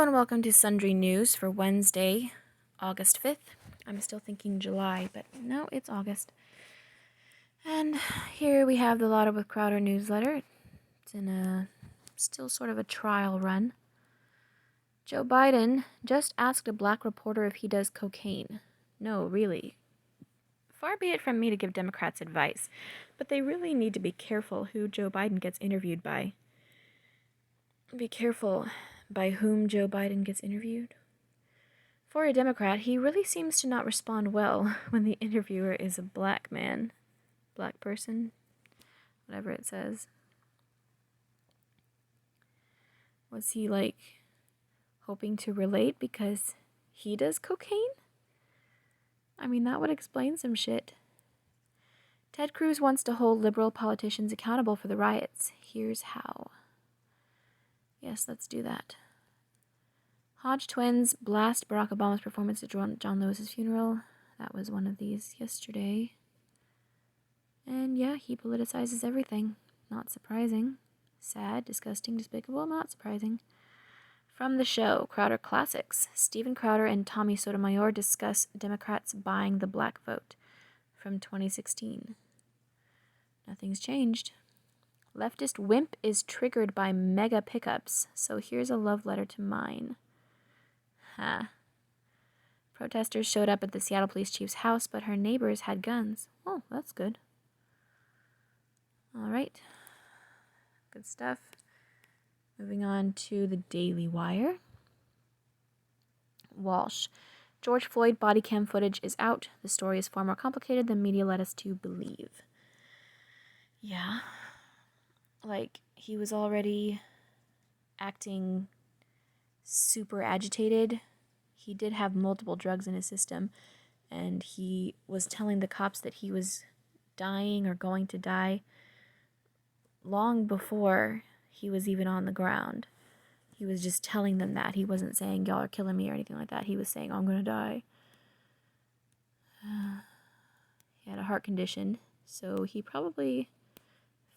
Hello and welcome to Sundry News for Wednesday, August 5th. I'm still thinking July, but no, it's August. And here we have the Lotta with Crowder newsletter. It's in a still sort of a trial run. Joe Biden just asked a black reporter if he does cocaine. No, really. Far be it from me to give Democrats advice, but they really need to be careful who Joe Biden gets interviewed by. Be careful by whom Joe Biden gets interviewed. For a Democrat, he really seems to not respond well when the interviewer is a black man, black person, whatever it says. Was he, hoping to relate because he does cocaine? I mean, that would explain some shit. Ted Cruz wants to hold liberal politicians accountable for the riots. Here's how. Yes, let's do that. Hodge twins blast Barack Obama's performance at John Lewis's funeral. That was one of these yesterday. And yeah, he politicizes everything. Not surprising. Sad, disgusting, despicable, not surprising. From the show, Crowder Classics, Steven Crowder and Tommy Sotomayor discuss Democrats buying the black vote from 2016. Nothing's changed. Leftist wimp is triggered by mega pickups, so here's a love letter to mine. Protesters showed up at the Seattle police chief's house, but her neighbors had guns. Oh, that's good. All right. Good stuff. Moving on to the Daily Wire. Walsh. George Floyd body cam footage is out. The story is far more complicated than media led us to believe. Yeah. He was already acting super agitated. He did have multiple drugs in his system, and he was telling the cops that he was dying or going to die long before he was even on the ground. He was just telling them that. He wasn't saying, y'all are killing me or anything like that. He was saying, I'm going to die. He had a heart condition, so he probably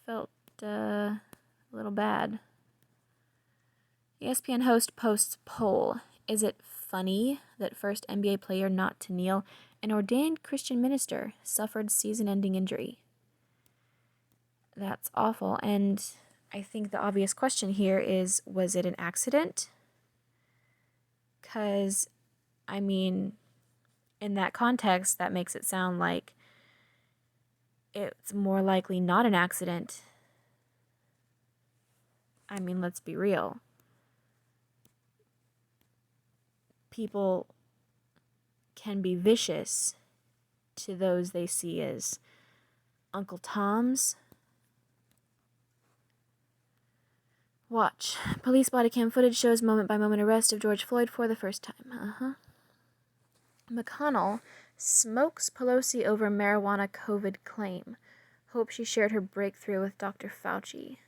felt a little bad. ESPN host posts poll. Is it funny that first NBA player not to kneel, an ordained Christian minister, suffered season-ending injury? That's awful. And I think the obvious question here is, was it an accident? Because, in that context, that makes it sound like it's more likely not an accident. Let's be real. People can be vicious to those they see as Uncle Toms. Watch. Police body cam footage shows moment-by-moment arrest of George Floyd for the first time. McConnell smokes Pelosi over marijuana COVID claim. Hope she shared her breakthrough with Dr. Fauci.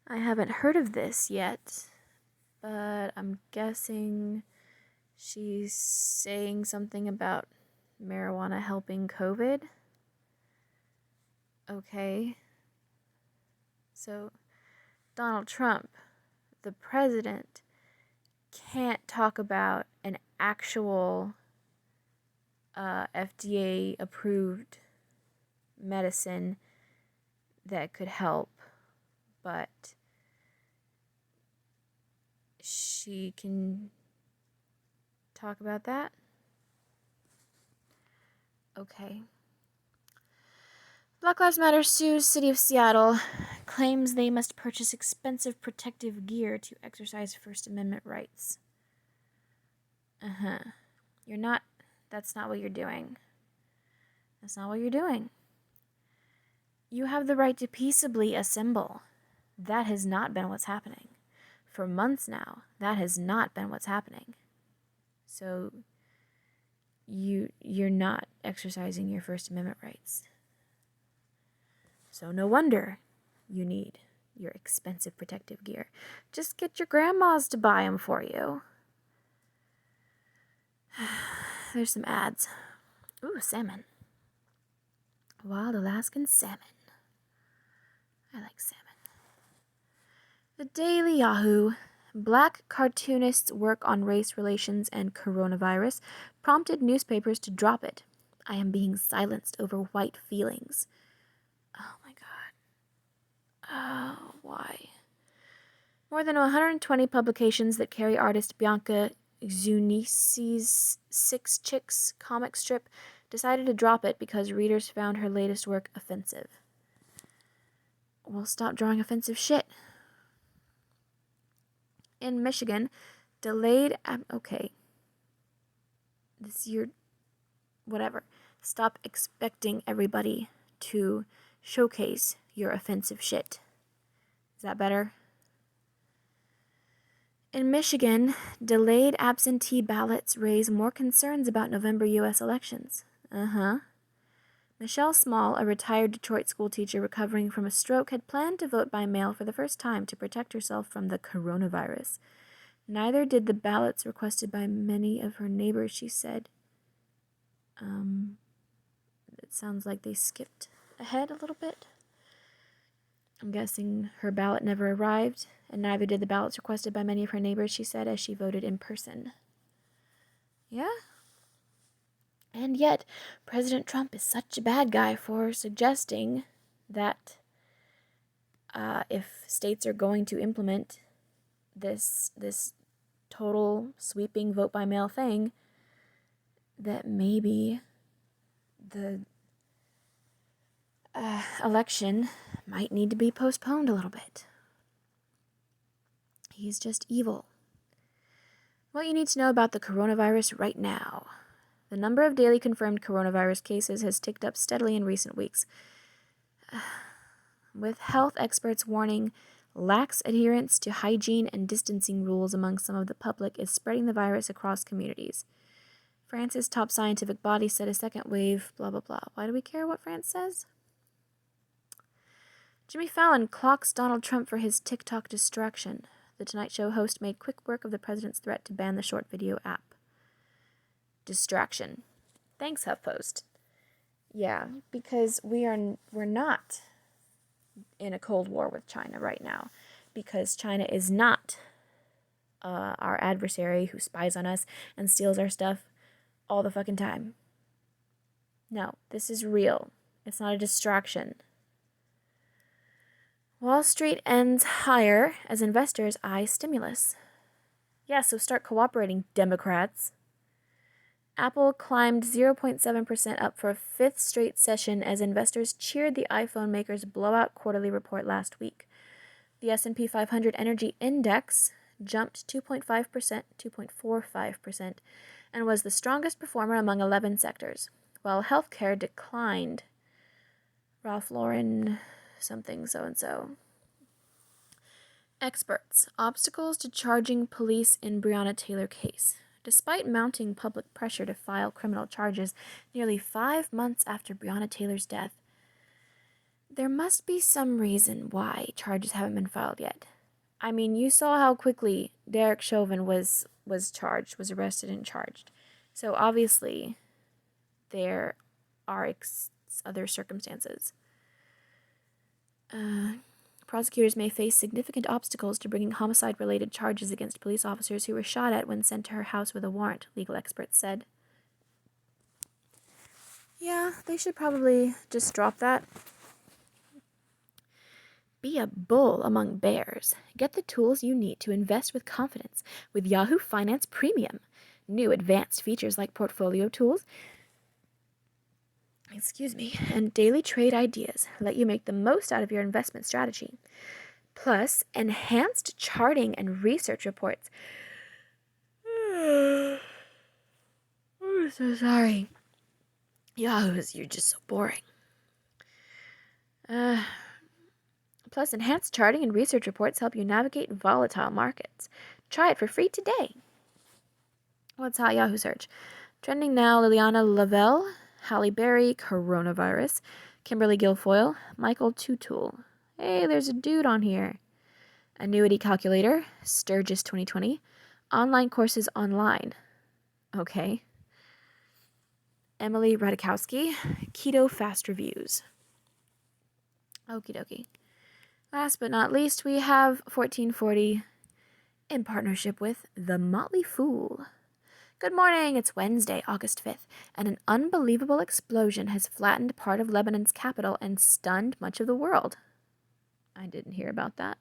I haven't heard of this yet, but I'm guessing she's saying something about marijuana helping COVID. Okay. So, Donald Trump, the president, can't talk about an actual FDA-approved medicine that could help, but she can talk about that? Okay. Black Lives Matter sues City of Seattle, claims they must purchase expensive protective gear to exercise First Amendment rights. That's not what you're doing. That's not what you're doing. You have the right to peaceably assemble. That has not been what's happening. For months now, that has not been what's happening. So, you're not exercising your First Amendment rights. So no wonder you need your expensive protective gear. Just get your grandmas to buy them for you. There's some ads. Ooh, salmon. Wild Alaskan salmon. I like salmon. The Daily Yahoo. Black cartoonists' work on race relations and coronavirus prompted newspapers to drop it. I am being silenced over white feelings. Oh my god. Oh, why? More than 120 publications that carry artist Bianca Zunisi's Six Chicks comic strip decided to drop it because readers found her latest work offensive. Well, stop drawing offensive shit. In Michigan, delayed... okay. This year... whatever. Stop expecting everybody to showcase your offensive shit. Is that better? In Michigan, delayed absentee ballots raise more concerns about November U.S. elections. Michelle Small, a retired Detroit schoolteacher recovering from a stroke, had planned to vote by mail for the first time to protect herself from the coronavirus. Neither did the ballots requested by many of her neighbors, she said. It sounds like they skipped ahead a little bit. I'm guessing her ballot never arrived, and neither did the ballots requested by many of her neighbors, she said, as she voted in person. Yeah? And yet, President Trump is such a bad guy for suggesting that if states are going to implement this total sweeping vote-by-mail thing, that maybe the election might need to be postponed a little bit. He's just evil. What you need to know about the coronavirus right now. The number of daily confirmed coronavirus cases has ticked up steadily in recent weeks, with health experts warning lax adherence to hygiene and distancing rules among some of the public is spreading the virus across communities. France's top scientific body said a second wave, blah, blah, blah. Why do we care what France says? Jimmy Fallon clocks Donald Trump for his TikTok distraction. The Tonight Show host made quick work of the president's threat to ban the short video app. Distraction. Thanks, HuffPost. Yeah, because we're not in a Cold War with China right now, because China is not our adversary who spies on us and steals our stuff all the fucking time. No, this is real. It's not a distraction. Wall Street ends higher as investors eye stimulus. Yeah, so start cooperating, Democrats. Apple climbed 0.7% up for a fifth straight session as investors cheered the iPhone maker's blowout quarterly report last week. The S&P 500 Energy Index jumped 2.45%, and was the strongest performer among 11 sectors, while healthcare declined. Ralph Lauren something so-and-so. Experts. Obstacles to charging police in Breonna Taylor case. Despite mounting public pressure to file criminal charges nearly 5 months after Breonna Taylor's death, there must be some reason why charges haven't been filed yet. I mean, you saw how quickly Derek Chauvin was arrested and charged. So obviously, there are other circumstances. Prosecutors may face significant obstacles to bringing homicide-related charges against police officers who were shot at when sent to her house with a warrant, legal experts said. Yeah, they should probably just drop that. Be a bull among bears. Get the tools you need to invest with confidence with Yahoo Finance Premium. New advanced features like portfolio tools, and daily trade ideas let you make the most out of your investment strategy. Plus, enhanced charting and research reports. I'm so sorry. Yahoos, you're just so boring. Plus, enhanced charting and research reports help you navigate volatile markets. Try it for free today. What's hot Yahoo search? Trending now, Liliana Lavelle, Halle Berry, coronavirus, Kimberly Guilfoyle, Michael Tutul. Hey, there's a dude on here. Annuity calculator, Sturgis 2020. Online courses online. Okay. Emily Radikowski, Keto Fast Reviews. Okie dokie. Last but not least, we have 1440 in partnership with The Motley Fool. Good morning, it's Wednesday, August 5th, and an unbelievable explosion has flattened part of Lebanon's capital and stunned much of the world. I didn't hear about that.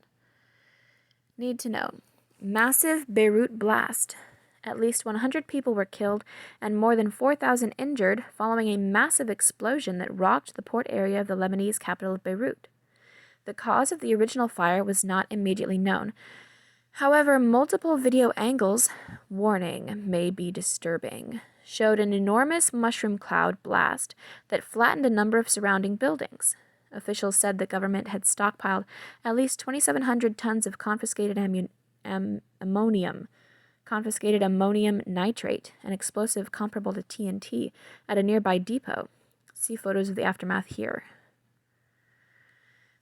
Need to know. Massive Beirut blast. At least 100 people were killed and more than 4,000 injured following a massive explosion that rocked the port area of the Lebanese capital of Beirut. The cause of the original fire was not immediately known. However, multiple video angles, warning may be disturbing, showed an enormous mushroom cloud blast that flattened a number of surrounding buildings. Officials said the government had stockpiled at least 2,700 tons of confiscated ammonium nitrate, an explosive comparable to TNT, at a nearby depot. See photos of the aftermath here.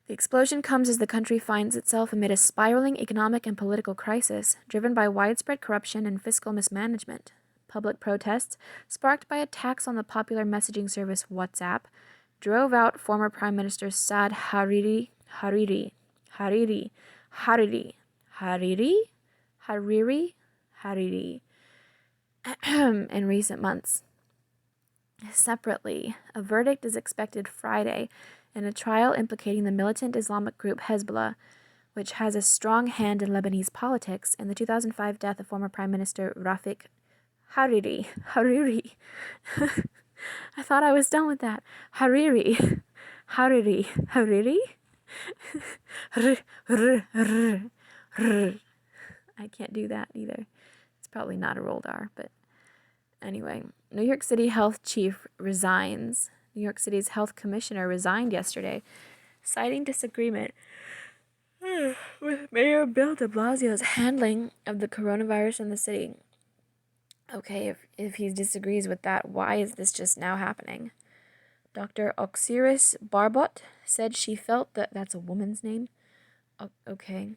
The explosion comes as the country finds itself amid a spiraling economic and political crisis, driven by widespread corruption and fiscal mismanagement. Public protests, sparked by attacks on the popular messaging service WhatsApp, drove out former Prime Minister Saad Hariri in recent months. Separately, a verdict is expected Friday in a trial implicating the militant Islamic group Hezbollah, which has a strong hand in Lebanese politics, in the 2005 death of former Prime Minister Rafik Hariri. I thought I was done with that. Hariri. I can't do that either. It's probably not a rolled R, but anyway. New York City health chief resigns. New York City's health commissioner resigned yesterday, citing disagreement with Mayor Bill de Blasio's handling of the coronavirus in the city. Okay, if he disagrees with that, why is this just now happening? Dr. Oxiris Barbot said she felt that's a woman's name? Okay.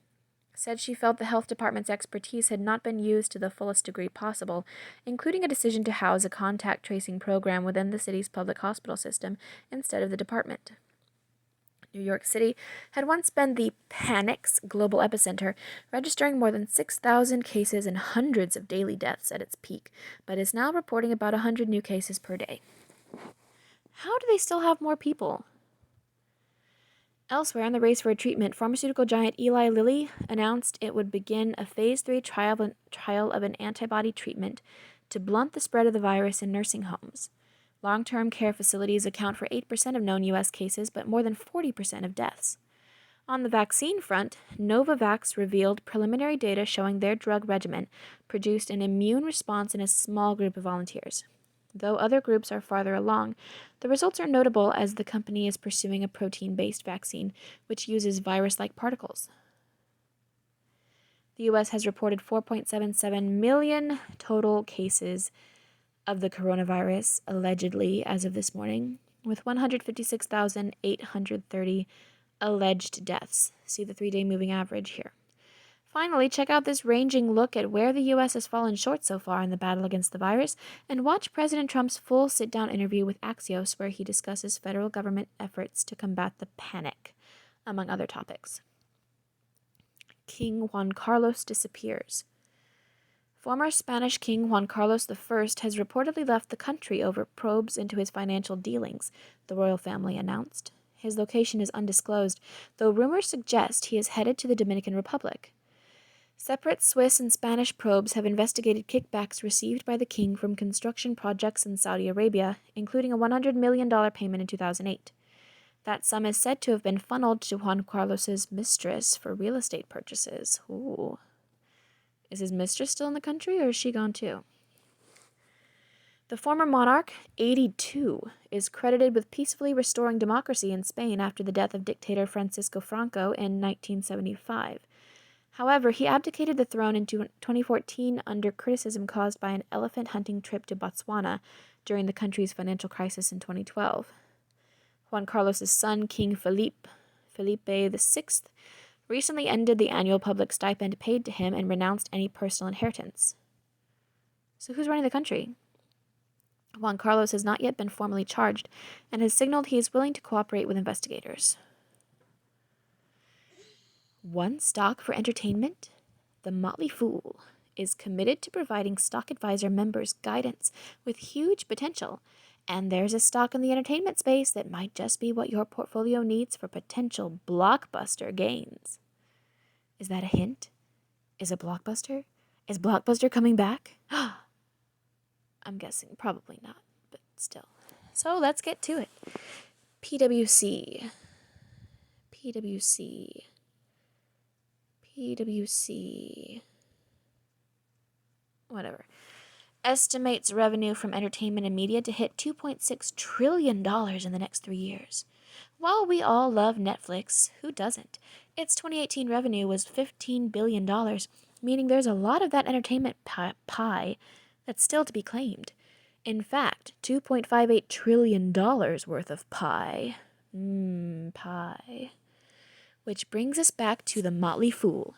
Said she felt the health department's expertise had not been used to the fullest degree possible, including a decision to house a contact tracing program within the city's public hospital system instead of the department. New York City had once been the panic's global epicenter, registering more than 6,000 cases and hundreds of daily deaths at its peak, but is now reporting about 100 new cases per day. How do they still have more people? Elsewhere in the race for a treatment, pharmaceutical giant Eli Lilly announced it would begin a phase 3 trial of an antibody treatment to blunt the spread of the virus in nursing homes. Long-term care facilities account for 8% of known U.S. cases, but more than 40% of deaths. On the vaccine front, Novavax revealed preliminary data showing their drug regimen produced an immune response in a small group of volunteers. Though other groups are farther along, the results are notable as the company is pursuing a protein-based vaccine, which uses virus-like particles. The U.S. has reported 4.77 million total cases of the coronavirus, allegedly, as of this morning, with 156,830 alleged deaths. See the 3-day moving average here. Finally, check out this ranging look at where the U.S. has fallen short so far in the battle against the virus, and watch President Trump's full sit-down interview with Axios, where he discusses federal government efforts to combat the panic, among other topics. King Juan Carlos disappears. Former Spanish King Juan Carlos I has reportedly left the country over probes into his financial dealings, the royal family announced. His location is undisclosed, though rumors suggest he is headed to the Dominican Republic. Separate Swiss and Spanish probes have investigated kickbacks received by the king from construction projects in Saudi Arabia, including a $100 million payment in 2008. That sum is said to have been funneled to Juan Carlos's mistress for real estate purchases. Ooh. Is his mistress still in the country, or is she gone too? The former monarch, 82, is credited with peacefully restoring democracy in Spain after the death of dictator Francisco Franco in 1975. However, he abdicated the throne in 2014 under criticism caused by an elephant hunting trip to Botswana during the country's financial crisis in 2012. Juan Carlos's son, King Felipe VI, recently ended the annual public stipend paid to him and renounced any personal inheritance. So who's running the country? Juan Carlos has not yet been formally charged and has signaled he is willing to cooperate with investigators. One stock for entertainment, The Motley Fool is committed to providing Stock Advisor members guidance with huge potential, and there's a stock in the entertainment space that might just be what your portfolio needs for potential blockbuster gains. Is that a hint? Is Blockbuster coming back? I'm guessing probably not, but still. So let's get to it. PwC. Whatever. Estimates revenue from entertainment and media to hit $2.6 trillion in the next 3 years. While we all love Netflix, who doesn't? Its 2018 revenue was $15 billion, meaning there's a lot of that entertainment pie that's still to be claimed. In fact, $2.58 trillion worth of pie. Pie. Which brings us back to the Motley Fool.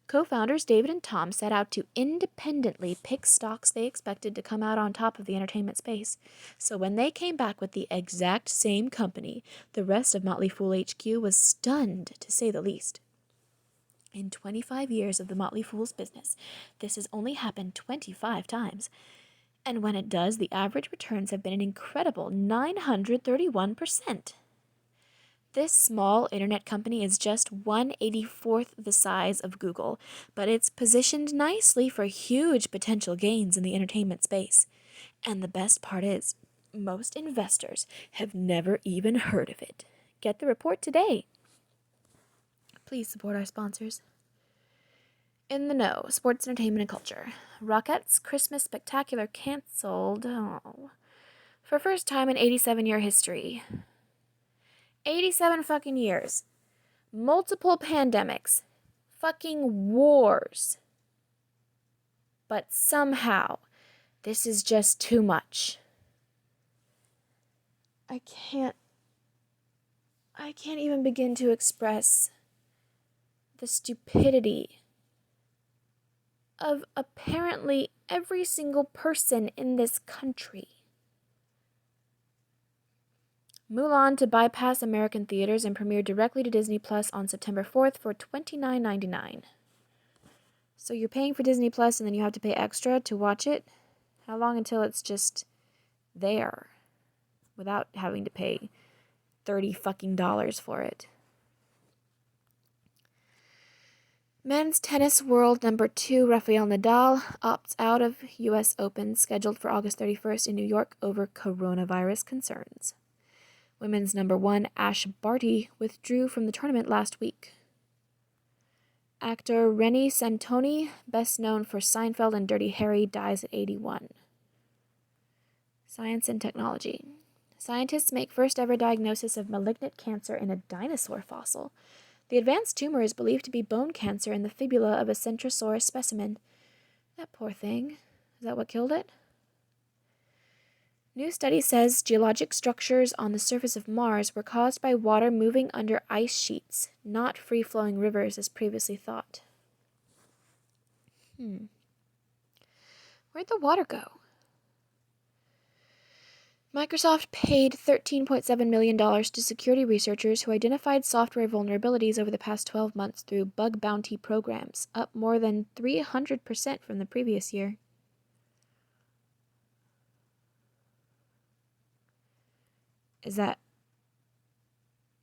Co-founders David and Tom set out to independently pick stocks they expected to come out on top of the entertainment space. So when they came back with the exact same company, the rest of Motley Fool HQ was stunned, to say the least. In 25 years of the Motley Fool's business, this has only happened 25 times. And when it does, the average returns have been an incredible 931%. This small internet company is just 1/84th the size of Google, but it's positioned nicely for huge potential gains in the entertainment space. And the best part is, most investors have never even heard of it. Get the report today. Please support our sponsors. In the know, sports, entertainment, and culture. Rockettes' Christmas Spectacular canceled. For first time in 87-year history. 87 fucking years. Multiple pandemics. Fucking wars. But somehow, this is just too much. I can't even begin to express the stupidity of apparently every single person in this country. Mulan to bypass American theaters and premiere directly to Disney Plus on September 4th for $29.99. So you're paying for Disney Plus and then you have to pay extra to watch it? How long until it's just there without having to pay $30 fucking for it? Men's tennis world number 2 Rafael Nadal opts out of U.S. Open scheduled for August 31st in New York over coronavirus concerns. Women's number 1 Ash Barty withdrew from the tournament last week. Actor Rennie Santoni, best known for Seinfeld and Dirty Harry, dies at 81. Science and technology. Scientists make first ever diagnosis of malignant cancer in a dinosaur fossil. The advanced tumor is believed to be bone cancer in the fibula of a Centrosaurus specimen. That poor thing. Is that what killed it? New study says geologic structures on the surface of Mars were caused by water moving under ice sheets, not free-flowing rivers as previously thought. Where'd the water go? Microsoft paid $13.7 million to security researchers who identified software vulnerabilities over the past 12 months through bug bounty programs, up more than 300% from the previous year. Are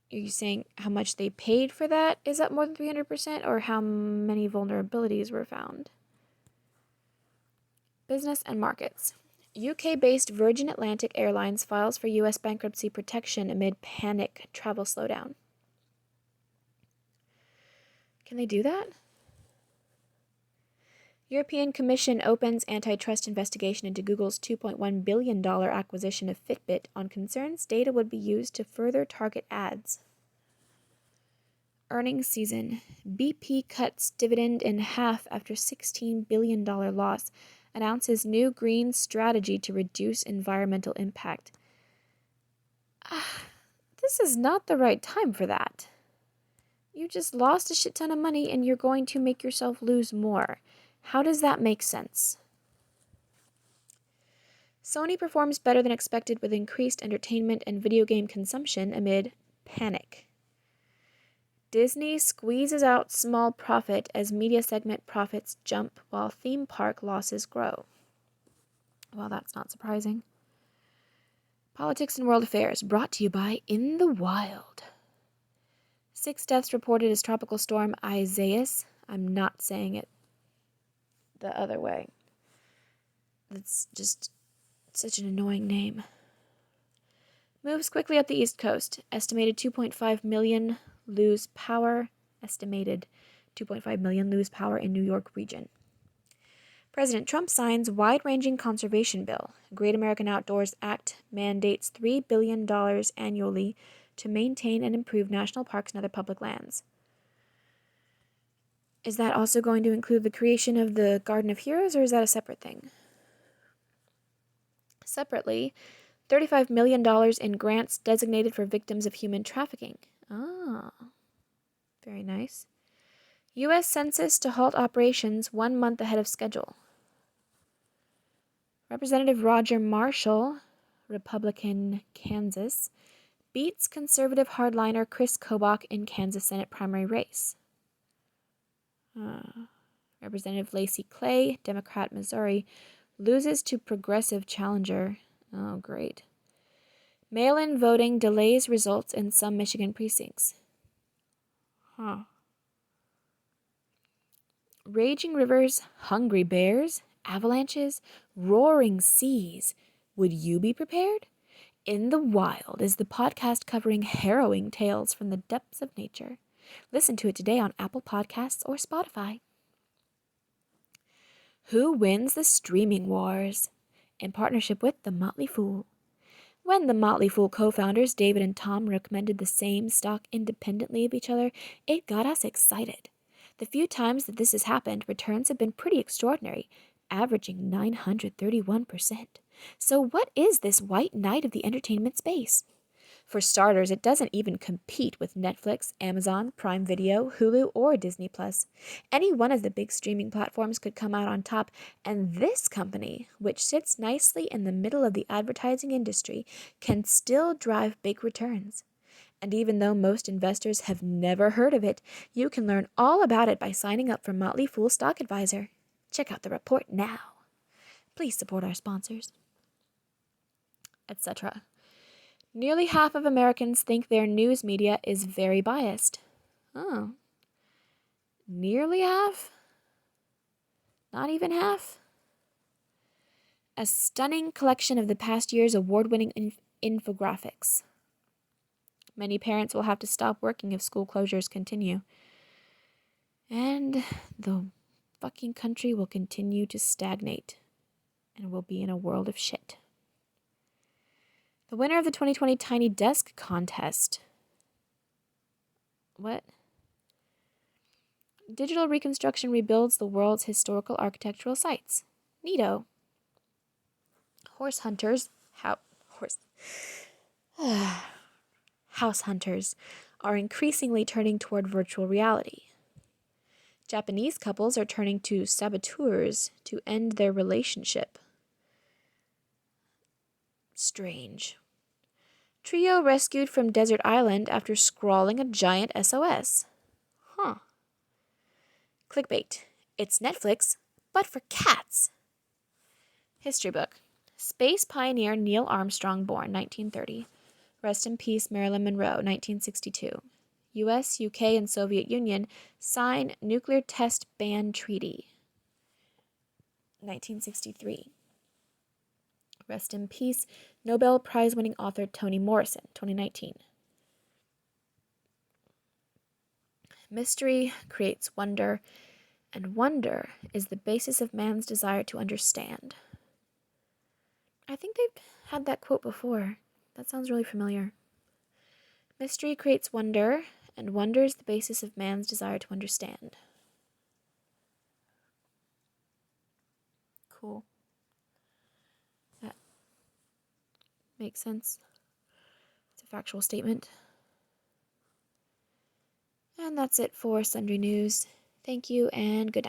you saying how much they paid for that is up more than 300%, or how many vulnerabilities were found? Business and markets. UK-based Virgin Atlantic Airlines files for U.S. bankruptcy protection amid panic travel slowdown. Can they do that? European Commission opens antitrust investigation into Google's $2.1 billion acquisition of Fitbit on concerns data would be used to further target ads. Earnings season. BP cuts dividend in half after $16 billion loss. Announces new green strategy to reduce environmental impact. This is not the right time for that. You just lost a shit ton of money and you're going to make yourself lose more. How does that make sense? Sony performs better than expected with increased entertainment and video game consumption amid panic. Disney squeezes out small profit as media segment profits jump while theme park losses grow. Well, that's not surprising. Politics and world affairs brought to you by In the Wild. 6 deaths reported as Tropical Storm Isaias. I'm not saying it the other way. That's just such an annoying name. Moves quickly up the East Coast. Estimated 2.5 million lose power. Estimated 2.5 million lose power in New York region. President Trump signs wide-ranging conservation bill. Great American Outdoors Act mandates $3 billion annually to maintain and improve national parks and other public lands. Is that also going to include the creation of the Garden of Heroes, or is that a separate thing? Separately, $35 million in grants designated for victims of human trafficking. Ah, very nice. U.S. Census to halt operations 1 month ahead of schedule. Representative Roger Marshall, Republican, Kansas, beats conservative hardliner Chris Kobach in Kansas Senate primary race. Representative Lacey Clay, Democrat, Missouri, loses to progressive challenger. Oh, great. Mail-in voting delays results in some Michigan precincts. Raging rivers, hungry bears, avalanches, roaring seas. Would you be prepared? In the Wild is the podcast covering harrowing tales from the depths of nature. Listen to it today on Apple Podcasts or Spotify. Who wins the streaming wars? In partnership with The Motley Fool. When the Motley Fool co-founders David and Tom recommended the same stock independently of each other, it got us excited. The few times that this has happened, returns have been pretty extraordinary, averaging 931%. So what is this white knight of the entertainment space? For starters, it doesn't even compete with Netflix, Amazon, Prime Video, Hulu, or Disney+. Any one of the big streaming platforms could come out on top, and this company, which sits nicely in the middle of the advertising industry, can still drive big returns. And even though most investors have never heard of it, you can learn all about it by signing up for Motley Fool Stock Advisor. Check out the report now. Please support our sponsors. Etc. Nearly half of Americans think their news media is very biased. Oh. Nearly half? Not even half? A stunning collection of the past year's award-winning infographics. Many parents will have to stop working if school closures continue. And the fucking country will continue to stagnate. And we'll be in a world of shit. The winner of the 2020 Tiny Desk Contest. What? Digital reconstruction rebuilds the world's historical architectural sites. Neato. House hunters are increasingly turning toward virtual reality. Japanese couples are turning to saboteurs to end their relationship. Strange. Trio rescued from desert island after scrawling a giant SOS. Huh. Clickbait. It's Netflix, but for cats. History book. Space pioneer Neil Armstrong born 1930. Rest in peace Marilyn Monroe 1962. U.S., UK, and Soviet Union sign nuclear test ban treaty 1963. Rest in peace Nobel Prize-winning author Toni Morrison 2019. Mystery creates wonder, and wonder is the basis of man's desire to understand. I think they've had that quote before. That sounds really familiar. Mystery creates wonder, and wonder is the basis of man's desire to understand. Cool. That makes sense. It's a factual statement. And that's it for Sundry News. Thank you and good night.